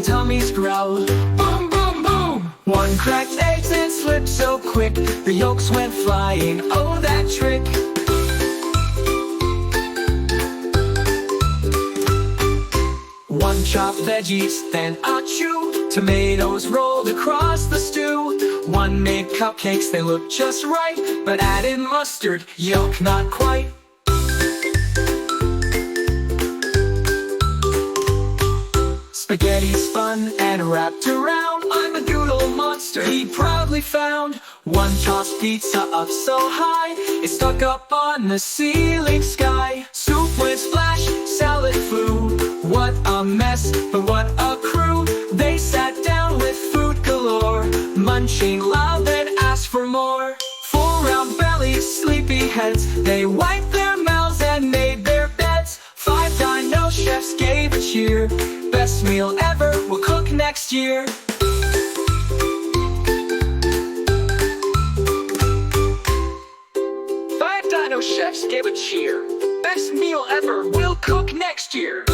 tummies growl. Boom, boom, boom! One cracked eggs and slipped so quick, the yolks went flying, oh that trick! One chopped veggies, then ACHOO, tomatoes rolled across the stew. One made cupcakes, they looked just right, but added mustard, yuck, not quite. Spaghetti spun and wrapped around, I'm a doodle monster, he proudly found. One tossed pizza up so high, it stuck up on the ceiling sky. Soup went splash, salad flew, what a mess, but what a crew. They sat down with food galore, munching loud and asked for more. Full round bellies, sleepy heads, they wiped their mouths and made their beds. 5 Dino chefs gave a cheer, best meal ever, we'll cook next year. 5 Dino chefs gave a cheer, best meal ever, we'll cook next year.